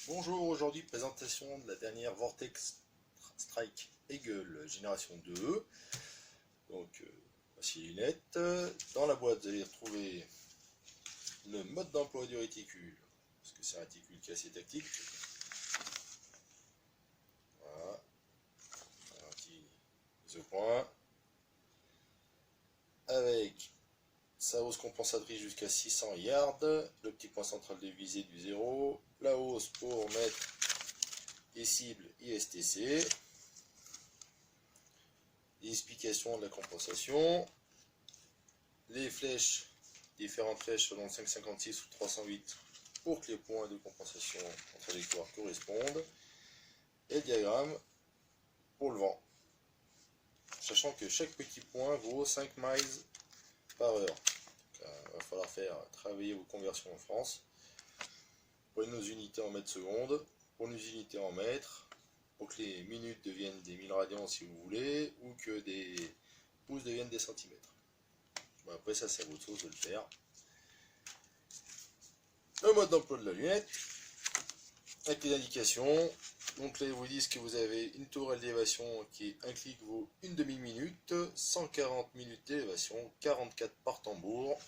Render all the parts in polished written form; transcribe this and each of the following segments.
Bonjour, aujourd'hui présentation de la dernière Vortex Strike Eagle génération 2. Donc voici les lunettes. Dans la boîte vous allez retrouver le mode d'emploi du réticule, parce que c'est un réticule qui est assez tactique. Voilà, un petit mise au point. Avec sa hausse compensatrice jusqu'à 600 yards, le petit point central de visée du 0, la hausse pour mettre les cibles ISTC, les explications de la compensation, les flèches, différentes flèches selon 556 ou 308 pour que les points de compensation en trajectoire correspondent, et le diagramme pour le vent, sachant que chaque petit point vaut 5 miles par heure. Il va falloir faire travailler vos conversions en France. Pour nos unités en mètres secondes, pour nos unités en mètres, pour que les minutes deviennent des 1000 radians si vous voulez, ou que des pouces deviennent des centimètres. Bon, après ça c'est à votre sauce de le faire. Le mode d'emploi de la lunette, avec les indications. Donc là ils vous disent que vous avez une tourelle d'élévation qui un clic vaut une demi-minute, 140 minutes d'élévation, 44 par tambour.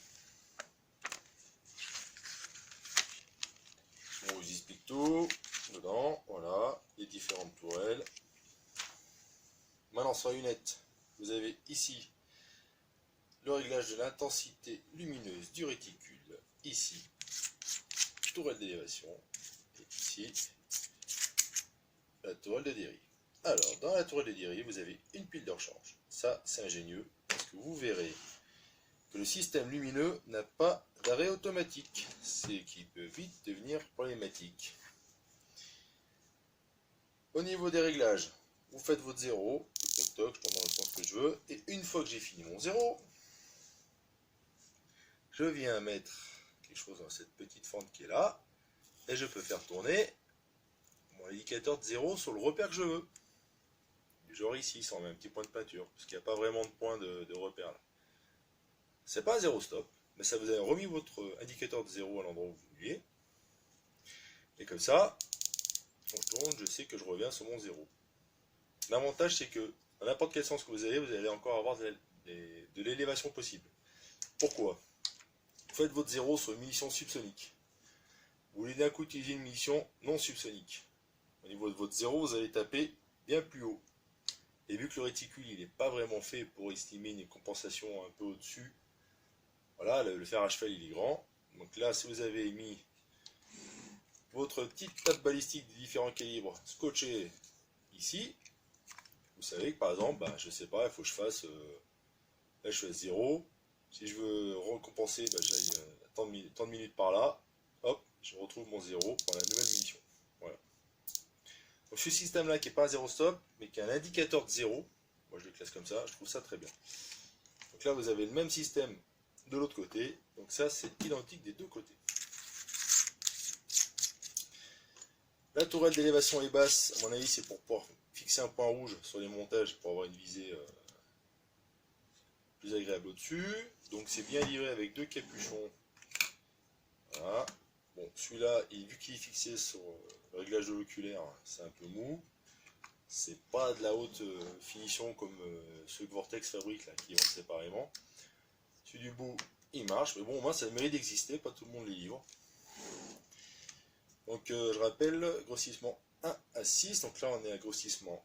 On vous explique tout dedans, voilà, les différentes tourelles. Maintenant sur la lunette, vous avez ici le réglage de l'intensité lumineuse du réticule, ici, tourelle d'élévation, et ici, la tourelle de dérive. Alors, dans la tourelle de dérive, vous avez une pile de rechange. Ça, c'est ingénieux, parce que vous verrez que le système lumineux n'a pas d'arrêt automatique, ce qui peut vite devenir problématique. Au niveau des réglages, vous faites votre 0, toc toc, je prends dans le sens que je veux, et une fois que j'ai fini mon 0, je viens mettre quelque chose dans cette petite fente qui est là, et je peux faire tourner mon indicateur de 0 sur le repère que je veux. Genre ici, sans un petit point de peinture, parce qu'il n'y a pas vraiment de point de repère là. C'est pas un 0 stop, mais ça vous a remis votre indicateur de 0 à l'endroit où vous vouliez. Et comme ça, quand je tourne, je sais que je reviens sur mon 0. L'avantage, c'est que dans n'importe quel sens que vous allez encore avoir de l'élévation possible. Pourquoi? Vous faites votre 0 sur une munition subsonique. Vous voulez d'un coup utiliser une munition non subsonique. Au niveau de votre 0, vous allez taper bien plus haut. Et vu que le réticule il n'est pas vraiment fait pour estimer une compensation un peu au-dessus, voilà, le fer à cheval il est grand. Donc là, si vous avez mis votre petite patte balistique de différents calibres scotchée ici, vous savez que par exemple, je sais pas, il faut que je fasse, là je fais 0. Si je veux recompenser, j'aille tant de minutes par là, hop, je retrouve mon 0 pour la nouvelle munition. Voilà. Donc ce système-là qui n'est pas un 0 stop, mais qui a un indicateur de 0, moi je le classe comme ça, je trouve ça très bien. Donc là vous avez le même système de l'autre côté, donc ça c'est identique des deux côtés. La tourelle d'élévation est basse, à mon avis c'est pour pouvoir fixer un point rouge sur les montages pour avoir une visée plus agréable au-dessus. Donc c'est bien livré avec deux capuchons. Voilà. Bon, celui-là, vu qu'il est fixé sur le réglage de l'oculaire, c'est un peu mou. C'est pas de la haute finition comme ceux que Vortex fabrique là, qui vendent séparément. Celui du bout, il marche, mais bon, au moins ça mérite d'exister, pas tout le monde les livre. Donc je rappelle, grossissement 1 à 6, donc là on est à grossissement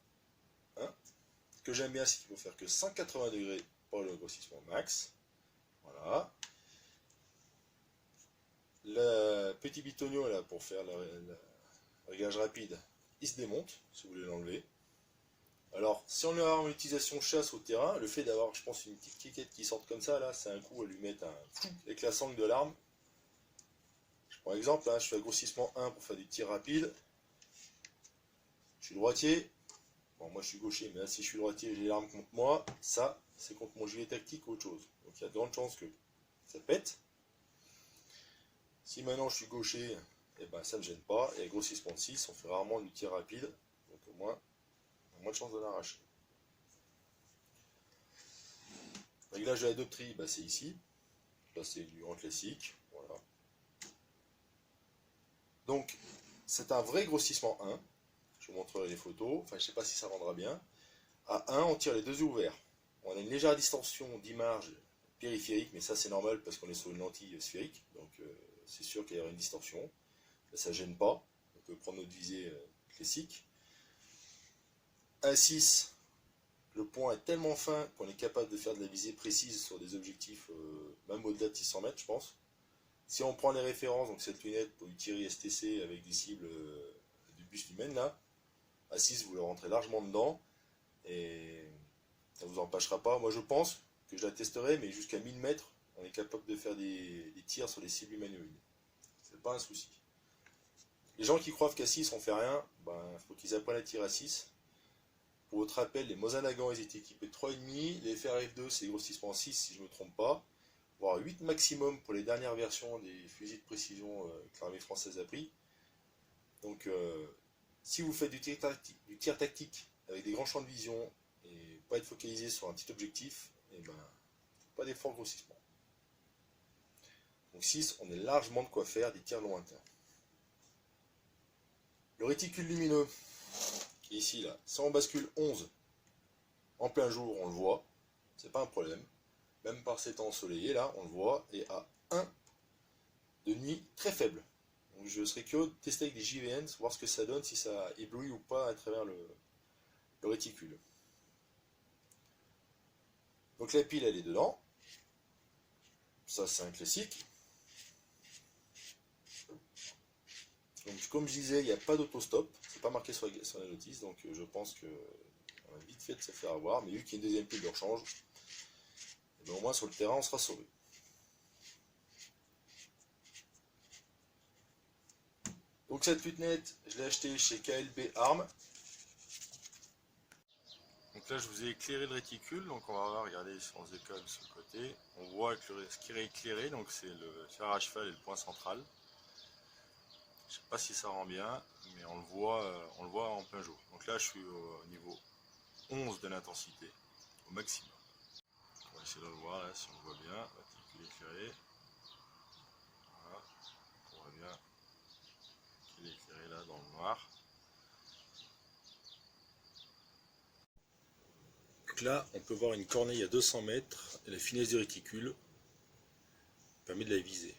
1. Ce que j'aime bien, c'est qu'il faut faire que 180 degrés pour le grossissement max. Voilà. Le petit bitonio là pour faire le réglage rapide, il se démonte si vous voulez l'enlever. Alors si on est en utilisation chasse au terrain, le fait d'avoir je pense une petite quiquette qui sorte comme ça là, c'est un coup à lui mettre un avec la sangle de l'arme. Je prends exemple, je fais un grossissement 1 pour faire du tir rapide. Je suis droitier. Bon moi je suis gaucher, mais là si je suis droitier j'ai l'arme contre moi, ça c'est contre mon gilet tactique ou autre chose. Donc il y a de grandes chances que ça pète. Si maintenant je suis gaucher, ça ne me gêne pas. Et avec grossissement de 6, on fait rarement du tir rapide. Donc au moins, on a moins de chances de l'arracher. Le réglage de la dioptrie, c'est ici. Là c'est du grand classique. Voilà. Donc, c'est un vrai grossissement 1. Je vous montrerai les photos. Enfin, je ne sais pas si ça rendra bien. À 1, on tire les deux yeux ouverts. On a une légère distorsion d'image périphérique, mais ça c'est normal parce qu'on est sur une lentille sphérique. Donc c'est sûr qu'il y aura une distorsion. Là, ça ne gêne pas. On peut prendre notre visée classique. À 6, le point est tellement fin qu'on est capable de faire de la visée précise sur des objectifs, même au-delà de 600 mètres, je pense. Si on prend les références, donc cette lunette pour utiliser STC avec des cibles du bus humaine, là, à 6, vous le rentrez largement dedans, et ça ne vous empêchera pas. Moi, je pense que je la testerai, mais jusqu'à 1000 mètres, on est capable de faire des tirs sur les cibles humanoïdes. C'est pas un souci. Les gens qui croient qu'à 6, on fait rien, ben, faut qu'ils apprennent à tirer à 6. Pour votre rappel, les Mosin Nagant, ils étaient équipés de 3,5, les FRF2, c'est grossissement 6, si je ne me trompe pas, voire 8 maximum pour les dernières versions des fusils de précision que l'armée française a pris. Donc, si vous faites du tir tactique avec des grands champs de vision et pas être focalisé sur un petit objectif, et ben, pas d'effort de grossissement. Donc 6, on est largement de quoi faire des tirs lointains. Le réticule lumineux, qui est ici, là, si on bascule 11 en plein jour, on le voit, c'est pas un problème. Même par ces temps ensoleillés, là, on le voit, et à 1 de nuit très faible. Donc je serais curieux de tester avec des JVN, voir ce que ça donne, si ça éblouit ou pas à travers le réticule. Donc la pile, elle est dedans. Ça, c'est un classique. Donc comme je disais, il n'y a pas d'autostop, c'est pas marqué sur la notice, donc je pense que on a vite fait de se faire avoir, mais vu qu'il y a une deuxième pile de rechange, ben au moins sur le terrain on sera sauvé. Donc cette lunette, je l'ai achetée chez KLB Arm. Donc là je vous ai éclairé le réticule, donc on va voir, regardez si on se décolle sur le côté, on voit que ce qui est éclairé, donc c'est le fer à cheval et le point central. Je sais pas si ça rend bien, mais on le voit en plein jour. Donc là je suis au niveau 11 de l'intensité, au maximum. On va essayer de le voir là, si on le voit bien, réticule éclairé. Voilà, on voit bien qu'il est éclairé là dans le noir. Donc là, on peut voir une corneille à 200 mètres, et la finesse du réticule permet de la viser.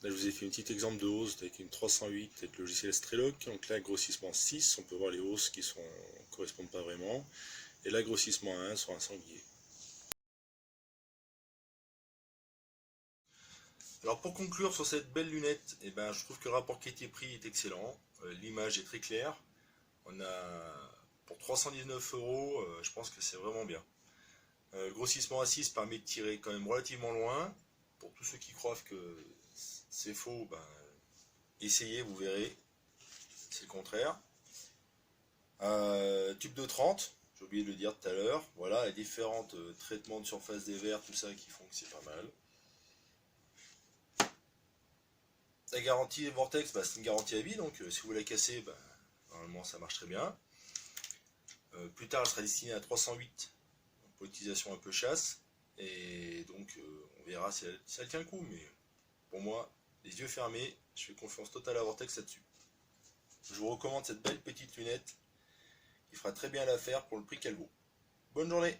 Là, je vous ai fait un petit exemple de hausse avec une 308 avec le logiciel Strelok. Donc là, grossissement 6, on peut voir les hausses qui ne correspondent pas vraiment. Et là, grossissement 1 sur un sanglier. Alors pour conclure sur cette belle lunette, eh ben, je trouve que le rapport qualité-prix est excellent. L'image est très claire. On a pour 319 €, je pense que c'est vraiment bien. Le grossissement à 6 permet de tirer quand même relativement loin. Pour tous ceux qui croient que c'est faux, ben, essayez, vous verrez. C'est le contraire. Tube de 30, j'ai oublié de le dire tout à l'heure. Voilà, les différents traitements de surface des verres, tout ça qui font que c'est pas mal. La garantie Vortex, bah, c'est une garantie à vie, donc si vous la cassez, bah, normalement ça marche très bien. Plus tard, elle sera destinée à 308 pour l'utilisation un peu chasse, et donc on verra si elle tient le coup, mais pour moi, les yeux fermés, je fais confiance totale à Vortex là-dessus. Je vous recommande cette belle petite lunette qui fera très bien l'affaire pour le prix qu'elle vaut. Bonne journée!